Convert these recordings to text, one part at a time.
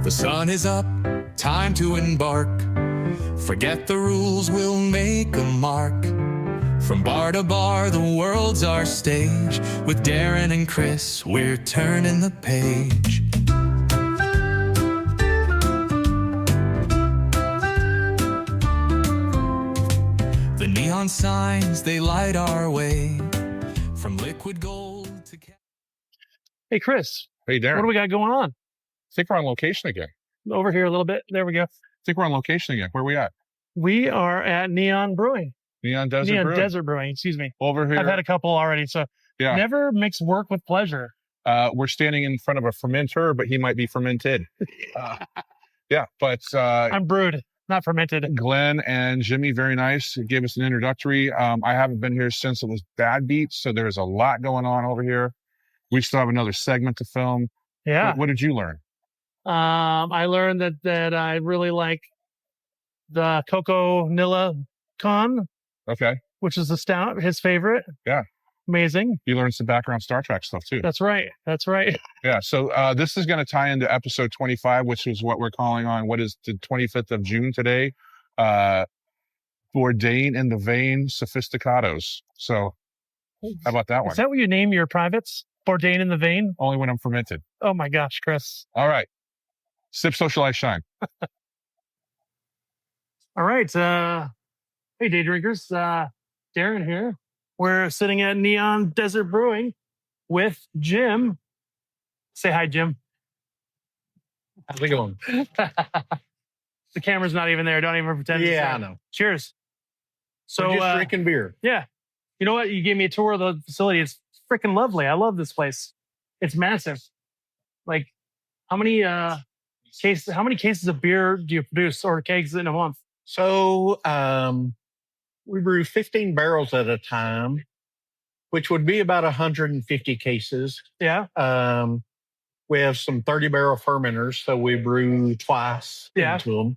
The sun is up, time to embark. Forget the rules, we'll make a mark. From bar to bar, the world's our stage. With Darren and Chris, we're turning the page. The neon signs, they light our way. From liquid gold to... Hey, Chris. Hey, Darren. What do we got going on? I think we're on location again. Over here a little bit. There we go. I think we're on location again. Where are we at? We are at Neon Brewing. Neon Desert Brewing. Excuse me. Over here. I've had a couple already, so yeah. Never mix work with pleasure. We're standing in front of a fermenter, but he might be fermented. Yeah, but... I'm brewed, not fermented. Glenn and Jimmy, very nice. Gave us an introductory. I haven't been here since it was Bad Beats, so there's a lot going on over here. We still have another segment to film. Yeah. What did you learn? I learned that I really like the Coco Nilla Con. Okay. Which is the stout, his favorite. Yeah. Amazing. You learned some background Star Trek stuff too. That's right. Yeah. So this is going to tie into episode 25, which is what we're calling on. What is the 25th of June today? Bourdain in the Vein Sophisticados. So how about that one? Is that what you name your privates? Bourdain in the Vein? Only when I'm fermented. Oh my gosh, Chris. All right. Sip, socialize, shine. All right. Hey, day drinkers. Darren here. We're sitting at Neon Desert Brewing with Jim. Say hi, Jim. How's it going? The camera's not even there. Don't even pretend. Yeah, I know. Cheers. So we're just drinking beer. Yeah. You know what? You gave me a tour of the facility. It's freaking lovely. I love this place. It's massive. Like, how many cases of beer do you produce, or kegs in a month? So we brew 15 barrels at a time, which would be about 150 cases. Yeah. We have some 30-barrel fermenters, so we brew twice into them.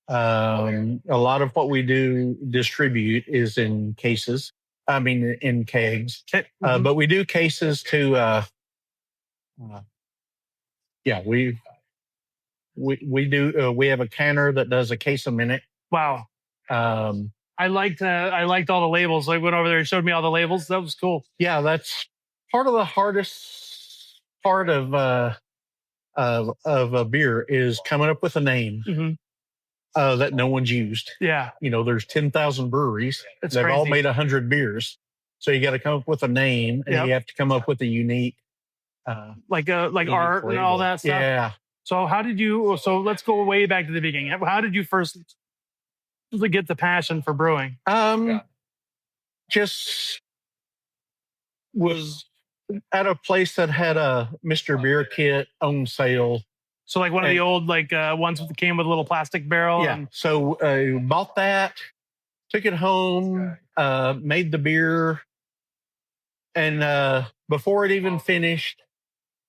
A lot of what we do distribute is in cases. I mean, in kegs. But we do cases to. We do. We have a canner that does a case a minute. Wow. I liked all the labels. I went over there and showed me all the labels. That was cool. Yeah, that's part of the hardest part of a beer is coming up with a name that no one's used. Yeah. You know, there's 10,000 breweries. It's They've crazy. all made 100 beers. So you got to come up with a name, and you have to come up with a unique, like art and all that stuff. Yeah. So so let's go way back to the beginning. How did you first get the passion for brewing? Just was at a place that had a Mr. Beer kit on sale. So like one of the old ones that came with a little plastic barrel. Yeah. So bought that, took it home, made the beer, and before it even finished,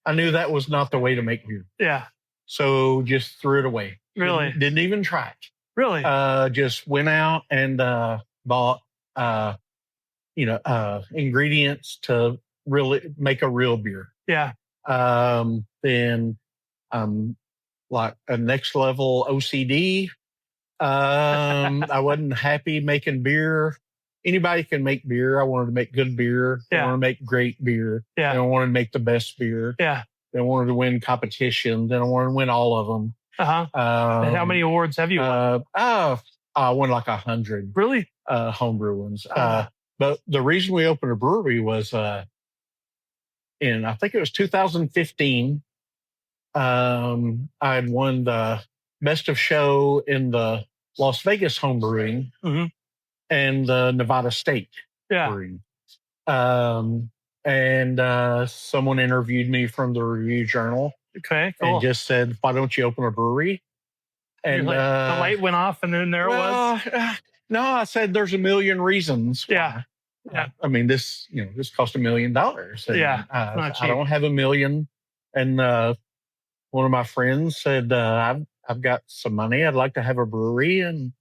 I knew that was not the way to make beer. Yeah. So just threw it away. Really? Didn't even try it. Really? Just went out and bought ingredients to really make a real beer. Yeah. Then like a next level OCD. I wasn't happy making beer. Anybody can make beer. I wanted to make good beer. Yeah. I wanted to make great beer. Yeah. And I wanted to make the best beer. Yeah. Then I wanted to win competitions. Then I wanted to win all of them. And how many awards have you won? I won like 100. Really? Homebrew ones. But the reason we opened a brewery was in, I think it was 2015. I'd won the best of show in the Las Vegas homebrewing and the Nevada State brewing. And someone interviewed me from the Review Journal. Okay, cool. And just said, why don't you open a brewery? And the light went off, and then there it was. No, I said there's a million reasons. Yeah. I mean, this cost $1 million. And, I don't have $1 million. And one of my friends said, I've got some money. I'd like to have a brewery. And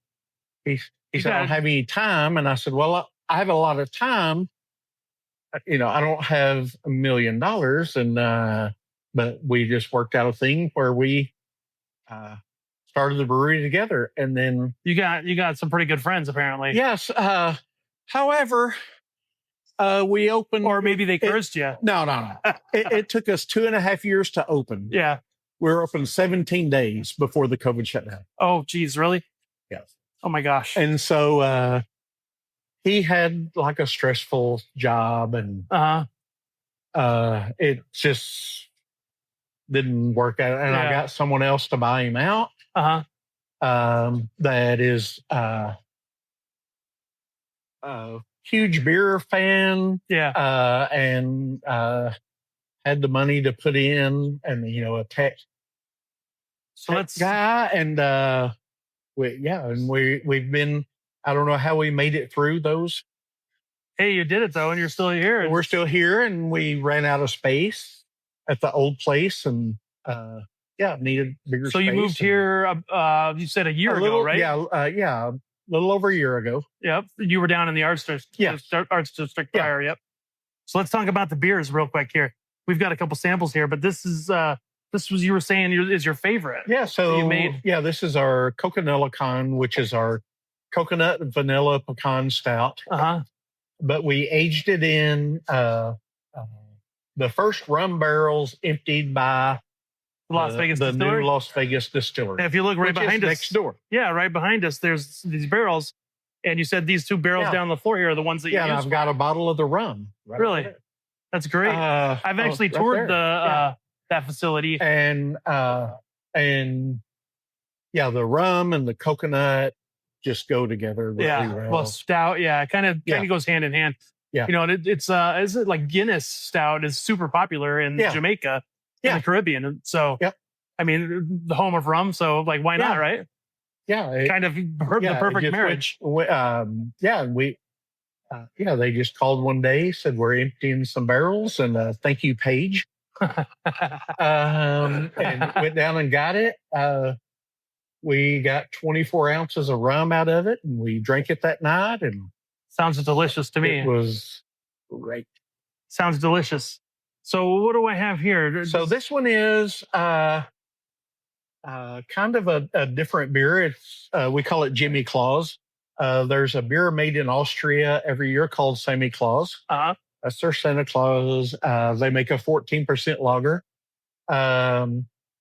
he said, I don't have any time. And I said, well, I have a lot of time. I don't have $1 million. And but we just worked out a thing where we started the brewery together. And then you got some pretty good friends, apparently. Yes. However, we opened, or maybe they cursed you. No. It took us 2.5 years to open. Yeah. We were open 17 days before the COVID shutdown. Oh, geez, really? Yes. Oh my gosh. And so he had like a stressful job, and it just didn't work out. And I got someone else to buy him out. That is huge beer fan. Yeah. And had the money to put in, and a tech. So let's guy, and we've been. I don't know how we made it through those. Hey, you did it though, and you're still here. We're still here, and we ran out of space at the old place, and needed bigger. So space. You moved here. You said a year ago, right? Yeah, a little over a year ago. Yep. You were down in the arts district. Yeah. Arts district prior. Yep. So let's talk about the beers real quick here. We've got a couple samples here, but this was you were saying is your favorite. Yeah. So you made. Yeah, this is our Coconut Con, which is our coconut and vanilla pecan stout. But we aged it in the first rum barrels emptied by Las Vegas the distillery? new Las Vegas distillery. And if you look right behind us, next door. Yeah, right behind us, there's these barrels, and you said these two barrels down the floor here are the ones that you and use. I've got a bottle of the rum. Right really, that's great. I've actually toured that facility, and the rum and the coconut just go together really well. Stout, kind of goes hand in hand. Yeah, and it's is it like Guinness stout is super popular in Jamaica, in the Caribbean, and so I mean the home of rum, so like why not, right? Yeah, kind of the perfect marriage. They just called one day, said we're emptying some barrels, and thank you, Paige. And went down and got it. We got 24 ounces of rum out of it, and we drank it that night. And sounds delicious to me. It was great. Sounds delicious. So what do I have here? So this one is kind of a different beer. It's we call it Jimmy Claus. There's a beer made in Austria every year called Sammy Claus. That's their Santa Claus. They make a 14% lager. I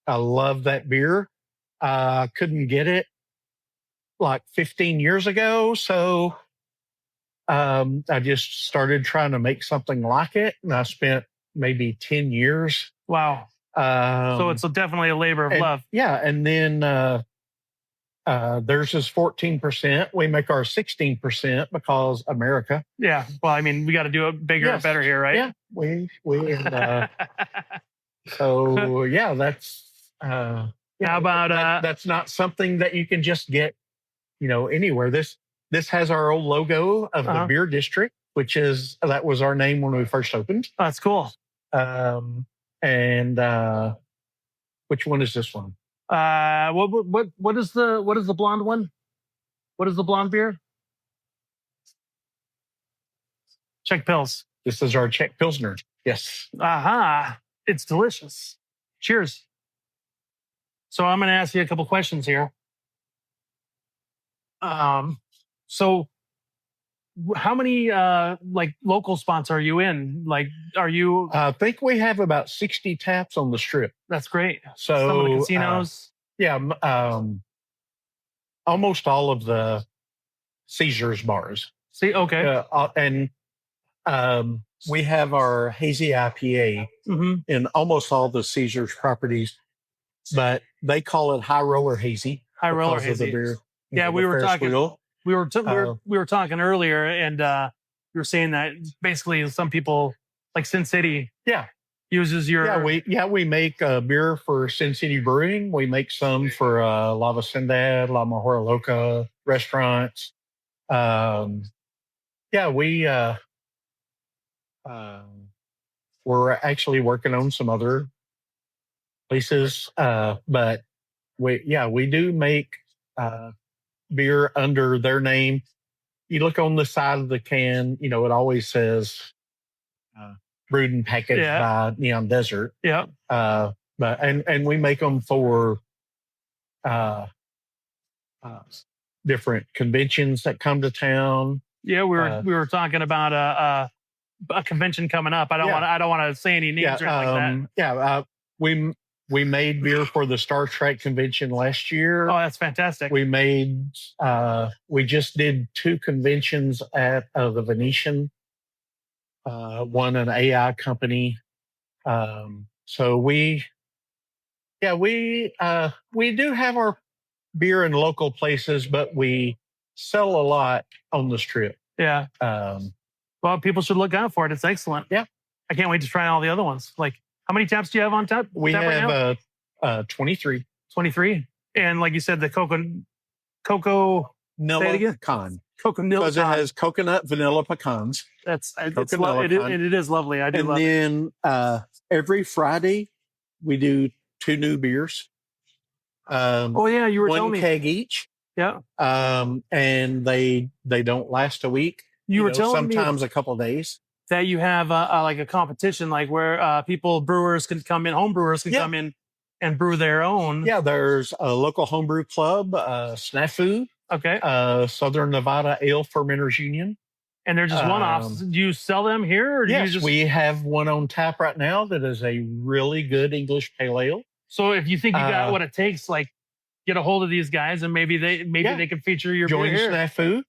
love that beer. Couldn't get it like 15 years ago. So I just started trying to make something like it. And I spent maybe 10 years. Wow. So it's definitely a labor of love. Yeah. And then theirs is 14%. We make our 16% because America. Yeah. Well, I mean, we got to do it bigger and better here, right? Yeah. We so yeah, that's how about that's not something that you can just get, anywhere. This has our old logo of the beer district, that was our name when we first opened. Oh, that's cool. And which one is this one? What is the blonde one? What is the blonde beer? Czech Pils. This is our Czech Pilsner. Yes. It's delicious. Cheers. So I'm going to ask you a couple questions here. So how many local spots are you in? Like, are you? I think we have about 60 taps on the strip. That's great. So some of the casinos. Almost all of the Caesars bars. See, okay. And we have our hazy IPA in almost all the Caesars properties, but they call it high roller hazy. High roller hazy. The beer, we were talking. We were talking earlier, and you were saying that basically some people like Sin City, uses your. We make beer for Sin City Brewing. We make some for La Vecindad, La Mejor Loca restaurants. We're actually working on some other places, but we do make beer under their name. You look on the side of the can, it always says brewed and packaged by Neon Desert. Yeah. And we make them for different conventions that come to town. Yeah, we were talking about a convention coming up. I don't want to say any names or anything like that. We made beer for the Star Trek convention last year. Oh, that's fantastic. We just did 2 conventions at the Venetian. One an AI company. So we do have our beer in local places, but we sell a lot on the strip. Yeah. Well, people should look out for it. It's excellent. Yeah. I can't wait to try all the other ones. Like, how many taps do you have on tap? We have 23. 23. And like you said, the cocoa Vanilla pecan. Because it has coconut vanilla pecans. It is lovely. I do love it. And then every Friday we do 2 new beers. Oh yeah, you were telling me. 1 keg each. Yeah. And they don't last a week. You were telling me sometimes a couple of days. That you have like a competition, like where brewers can come in, home brewers can come in and brew their own. Yeah, there's a local homebrew club, Snafu. Okay. Southern Nevada Ale Fermenters Union. And they're just one-offs. Do you sell them here? Or yes, we have one on tap right now that is a really good English pale ale. So if you think you got what it takes, like get a hold of these guys and maybe they can feature your join beer here. Snafu.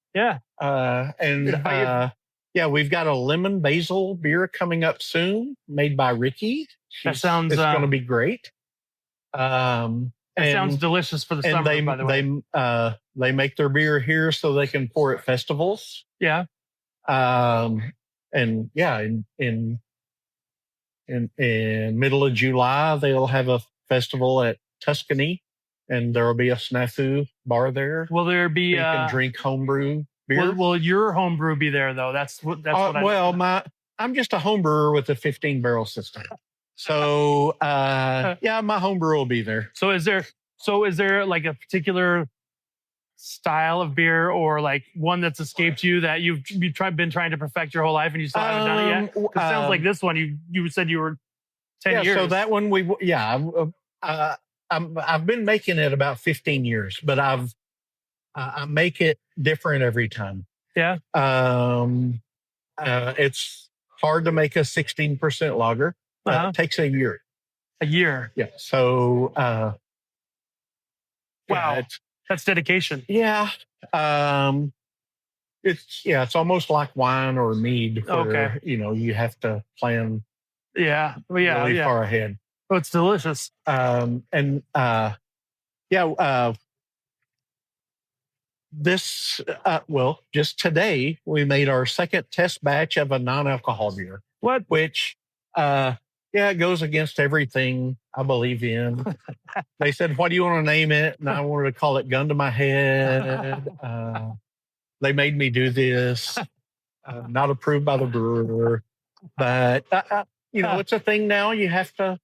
Yeah. We've got a lemon basil beer coming up soon, made by Ricky. That sounds it's going to be great. That sounds delicious for the summer, by the way. They make their beer here so they can pour at festivals. Yeah. In middle of July, they'll have a festival at Tuscany, and there will be a snafu bar there. Will there be? You can drink homebrew beer. Will your homebrew be there though? That's what. I'm just a homebrewer with a 15-barrel system. So my homebrew will be there. So is there like a particular style of beer or like one that's escaped you that you've been trying to perfect your whole life and you still haven't done it yet? It sounds like this one you said you were 10 years. So that one I've been making it about 15 years, but I make it different every time. Yeah. It's hard to make a 16% lager. It takes a year. A year. Yeah. So wow. That's dedication. Yeah. It's almost like wine or mead where, you have to plan really far ahead. Oh, it's delicious. Just today we made our second test batch of a non-alcohol beer. What? Which it goes against everything I believe in. They said, what do you want to name it? And I wanted to call it Gun to My Head. They made me do this. Not approved by the brewer. But, it's a thing now. You have to.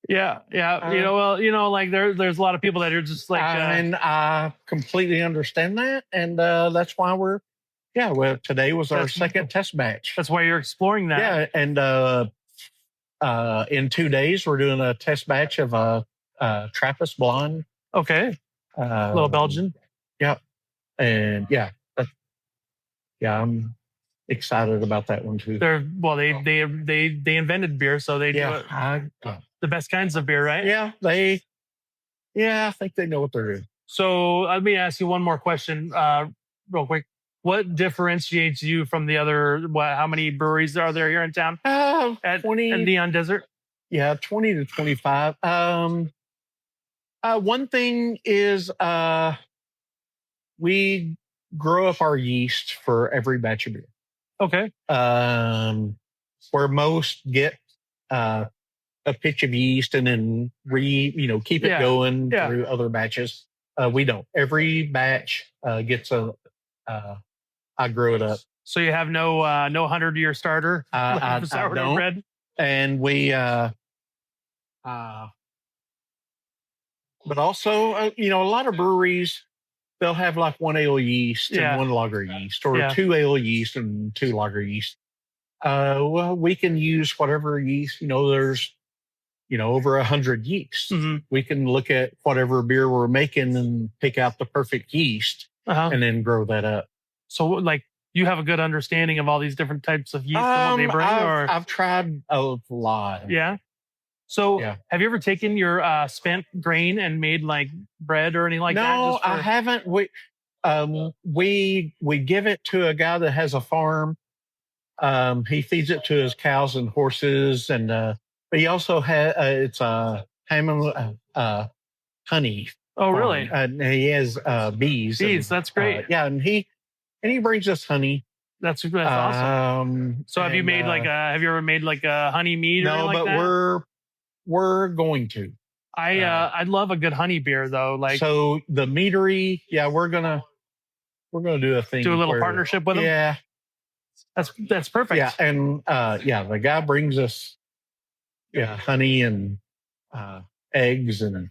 Yeah. Like there's a lot of people that are just like. And I completely understand that. And that's why today was our second test batch. That's why you're exploring that. Yeah. And in 2 days, we're doing a test batch of a Trappist blonde. Okay. Little Belgian. Yeah. And I'm excited about that one too. They invented beer, so they do the best kinds of beer, right? Yeah. I think they know what they're doing. So let me ask you one more question, real quick. What differentiates you from the other? How many breweries are there here in town? 20 at Neon Desert. Yeah, 20 to 25. One thing is we grow up our yeast for every batch of beer. Okay. Where most get a pitch of yeast and then keep it going through other batches. We don't. Every batch gets I grew it up. So you have no 100-year starter? I don't. Bread? And we, but also, a lot of breweries, they'll have like 1 ale yeast and 1 lager yeast, or 2 ale yeast and 2 lager yeast. We can use whatever yeast. There's over 100 yeasts. Mm-hmm. We can look at whatever beer we're making and pick out the perfect yeast and then grow that up. So like you have a good understanding of all these different types of yeast and what they bring? I've tried a lot. Yeah. So have you ever taken your spent grain and made like bread or anything like that? No, I haven't. We give it to a guy that has a farm. He feeds it to his cows and horses, and but he also has it's honey. Oh, really? And he has bees. Bees, that's great. And he brings us honey. That's awesome. So have you made have you ever made like a honey mead? No, or but that? we're going to. I'd love a good honey beer though. Like so the meadery, we're gonna do a thing. Do a little partnership with them. Yeah, that's perfect. Yeah, and the guy brings us honey and eggs and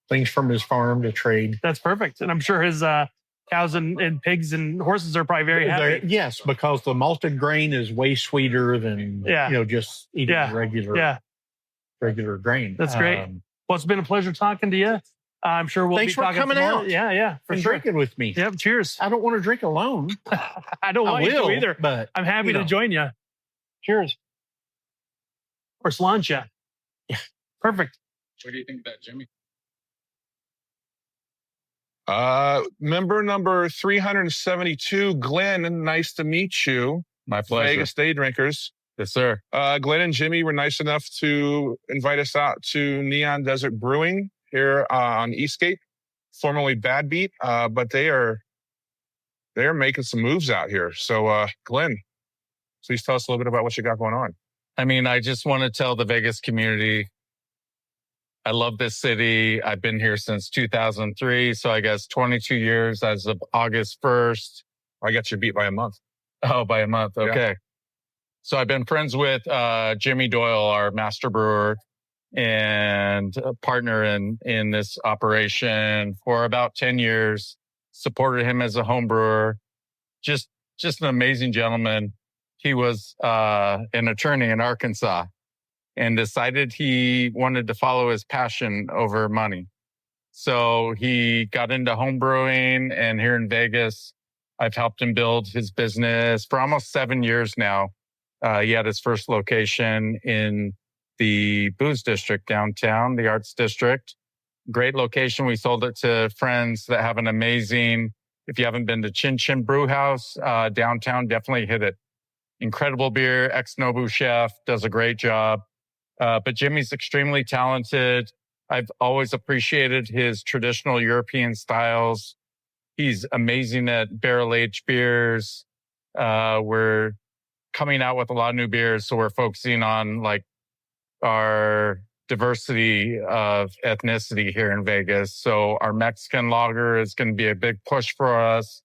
things from his farm to trade. That's perfect, and I'm sure his cows and pigs and horses are probably very happy. Yes, because the malted grain is way sweeter than just eating regular grain. That's great. Well, it's been a pleasure talking to you. I'm sure we'll thanks be talking for coming tomorrow. out. Yeah, for sure. Drinking with me. Yep. Cheers. I don't want to drink alone. I don't want you to either, but I'm happy to join you. Cheers. Or slancha. Yeah. Perfect. What do you think of that, Jimmy? Member number 372, Glenn. Nice to meet you. My pleasure. Vegas Day Drinkers. Yes, sir. Glenn and Jimmy were nice enough to invite us out to Neon Desert Brewing here on Eastgate, formerly Bad Beat, but they're making some moves out here. So, Glenn, please tell us a little bit about what you got going on. I mean, I just want to tell the Vegas community, I love this city. I've been here since 2003, so I guess 22 years as of August 1st. I got you beat by a month. Oh, by a month. Okay. Yeah. So I've been friends with Jimmy Doyle, our master brewer and a partner in this operation for about 10 years. Supported him as a home brewer. Just an amazing gentleman. He was an attorney in Arkansas and decided he wanted to follow his passion over money. So he got into home brewing, and here in Vegas, I've helped him build his business for almost 7 years now. He had his first location in the Booze District downtown, the Arts District. Great location. We sold it to friends that have an amazing, if you haven't been to Chin Chin Brew House downtown, definitely hit it. Incredible beer, ex-Nobu chef, does a great job. But Jimmy's extremely talented. I've always appreciated his traditional European styles. He's amazing at barrel-aged beers. We're coming out with a lot of new beers, so we're focusing on like our diversity of ethnicity here in Vegas. So our Mexican lager is going to be a big push for us.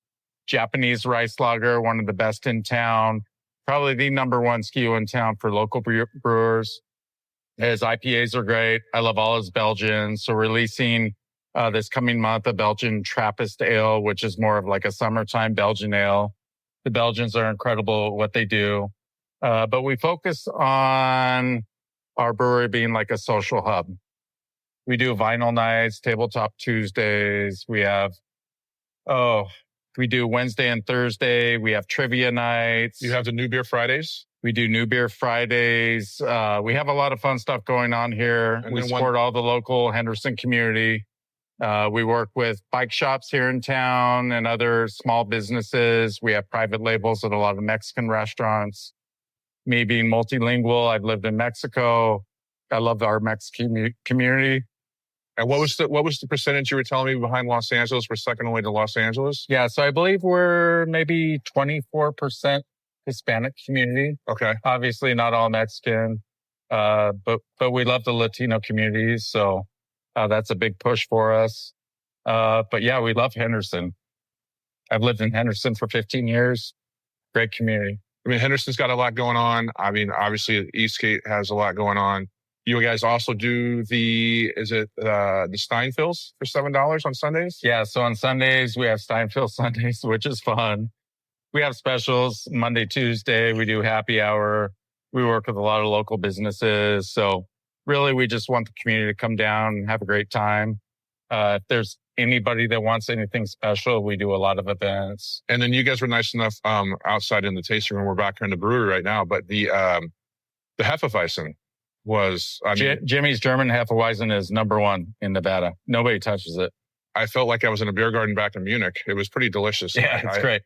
Japanese rice lager, one of the best in town. Probably the number one SKU in town for local brewers. His IPAs are great. I love all his Belgians. So releasing this coming month a Belgian Trappist ale, which is more of like a summertime Belgian ale. The Belgians are incredible at what they do. But we focus on our brewery being like a social hub. We do vinyl nights, tabletop Tuesdays. We do Wednesday and Thursday. We have trivia nights. You have the New Beer Fridays? We do New Beer Fridays. We have a lot of fun stuff going on here. And we support all the local Henderson community. We work with bike shops here in town and other small businesses. We have private labels at a lot of Mexican restaurants. Me being multilingual, I've lived in Mexico. I love our Mexican community. And what was the percentage you were telling me behind Los Angeles? We're second only to Los Angeles? Yeah, so I believe we're maybe 24% Hispanic community. Okay. Obviously not all Mexican, but we love the Latino communities. So that's a big push for us. But yeah, we love Henderson. I've lived in Henderson for 15 years. Great community. I mean, Henderson's got a lot going on. I mean, obviously Eastgate has a lot going on. You guys also do the Steinfills for $7 on Sundays? Yeah. So on Sundays, we have Steinfill Sundays, which is fun. We have specials Monday, Tuesday. We do happy hour. We work with a lot of local businesses. So really, we just want the community to come down and have a great time. If there's anybody that wants anything special, we do a lot of events. And then you guys were nice enough outside in the tasting room. We're back here in the brewery right now, but the Hefeweizen was, Jimmy's German Hefeweizen is #1 in Nevada. Nobody touches it. I felt like I was in a beer garden back in Munich. It was pretty delicious. Yeah, it's great.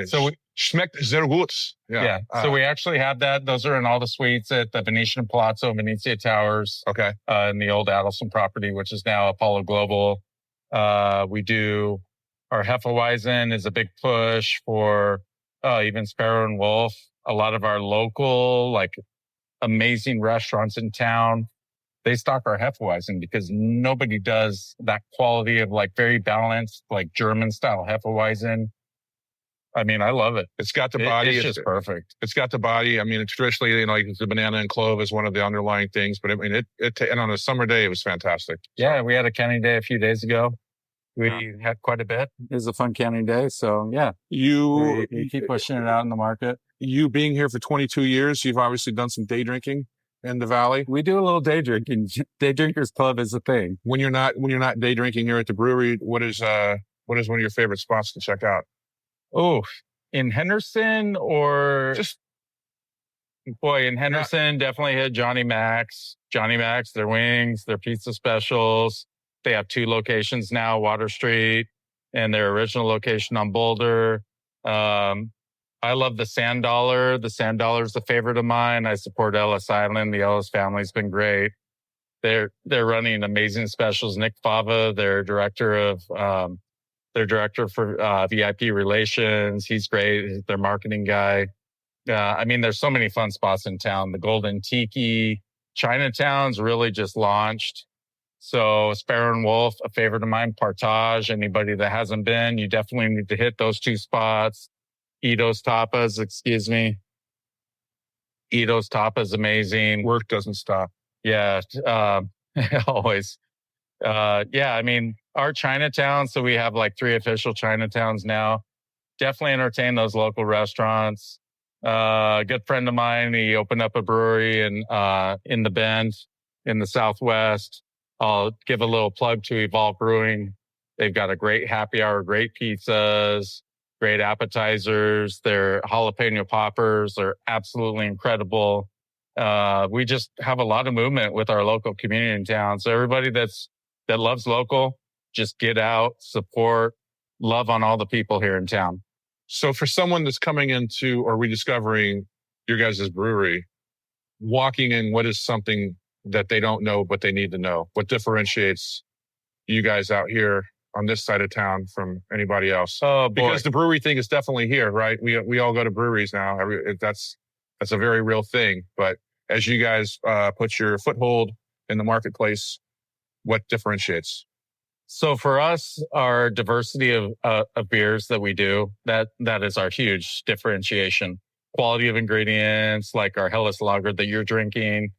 So schmeckt sehr gut. Yeah. So we actually have that. Those are in all the suites at the Venetian Palazzo, Venezia Towers. Okay. In the old Adelson property, which is now Apollo Global. We do our Hefeweizen is a big push for even Sparrow and Wolf. A lot of our local, like amazing restaurants in town, they stock our Hefeweizen because nobody does that quality of like very balanced, like German style Hefeweizen. I mean, I love it. It's got the body. It's just perfect. It's got the body. I mean, traditionally, like the banana and clove is one of the underlying things, but I mean, and on a summer day, it was fantastic. Yeah. We had a canning day a few days ago. We had quite a bit. It was a fun canning day. So yeah, you keep pushing it out in the market. You being here for 22 years, you've obviously done some day drinking in the Valley. We do a little day drinking. Day drinkers club is a thing. When you're not day drinking here at the brewery, what is one of your favorite spots to check out? Oh, in Henderson or in Henderson, definitely hit Johnny Mac's, their wings, their pizza specials. They have 2 locations now, Water Street and their original location on Boulder. I love the Sand Dollar. The Sand Dollar is a favorite of mine. I support Ellis Island. The Ellis family's been great. They're running amazing specials. Nick Fava, their director for VIP relations. He's great. He's their marketing guy. I mean, there's so many fun spots in town. The Golden Tiki, Chinatown's really just launched. So Sparrow and Wolf, a favorite of mine. Partage, anybody that hasn't been, you definitely need to hit those 2 spots. Ito's Tapas, Ito's Tapas, amazing. Work doesn't stop. Yeah, always. I mean, our Chinatown, so we have like 3 official Chinatowns now. Definitely entertain those local restaurants. A good friend of mine, he opened up a brewery in the Bend in the Southwest. I'll give a little plug to Evolve Brewing. They've got a great happy hour, great pizzas, great appetizers. Their jalapeno poppers are absolutely incredible. We just have a lot of movement with our local community in town. So everybody that loves local, just get out, support, love on all the people here in town. So for someone that's coming into or rediscovering your guys' brewery, walking in, what is something that they don't know but they need to know? What differentiates you guys out here on this side of town from anybody else? Oh, boy. Because the brewery thing is definitely here, right? We all go to breweries now. That's a very real thing. But as you guys put your foothold in the marketplace, what differentiates? So for us, our diversity of beers that we do, that is our huge differentiation. Quality of ingredients, like our Helles Lager that you're drinking,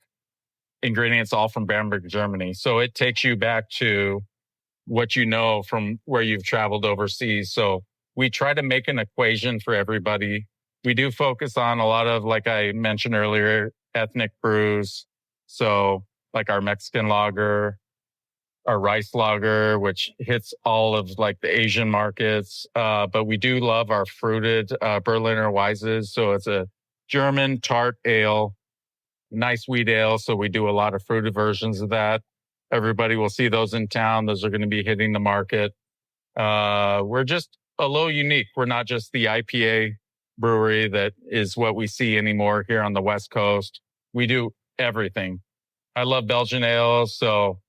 ingredients all from Bamberg, Germany. So it takes you back to what you know from where you've traveled overseas. So we try to make an equation for everybody. We do focus on a lot of, like I mentioned earlier, ethnic brews. So like our Mexican lager, our rice lager, which hits all of like the Asian markets. But we do love our fruited Berliner Weisses. So it's a German tart ale, nice wheat ale. So we do a lot of fruited versions of that. Everybody will see those in town. Those are going to be hitting the market. We're just a little unique. We're not just the IPA brewery that is what we see anymore here on the West Coast. We do everything. I love Belgian ales. So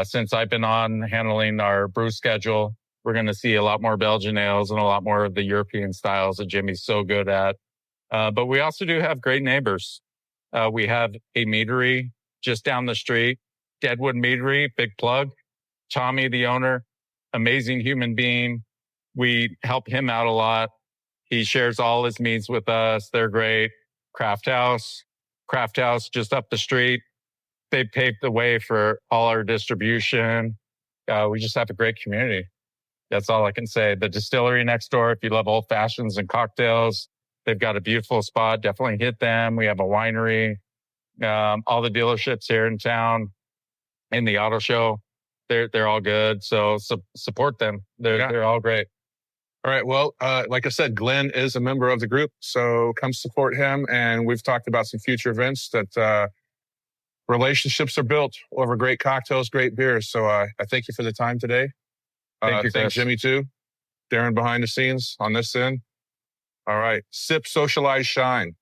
since I've been on handling our brew schedule, we're going to see a lot more Belgian ales and a lot more of the European styles that Jimmy's so good at. But we also do have great neighbors. We have a meadery just down the street, Deadwood Meadery, big plug. Tommy, the owner, amazing human being. We help him out a lot. He shares all his meats with us. They're great. Craft House just up the street. They paved the way for all our distribution. We just have a great community. That's all I can say. The distillery next door, if you love old fashions and cocktails, they've got a beautiful spot. Definitely hit them. We have a winery. All the dealerships here in town, in the auto show, they're all good. So support them. They're all great. All right. Well, like I said, Glenn is a member of the group, so come support him. And we've talked about some future events that relationships are built over great cocktails, great beers. So I thank you for the time today. Thank you, Chris. Jimmy too. Darren behind the scenes on this end. All right. Sip, socialize, shine.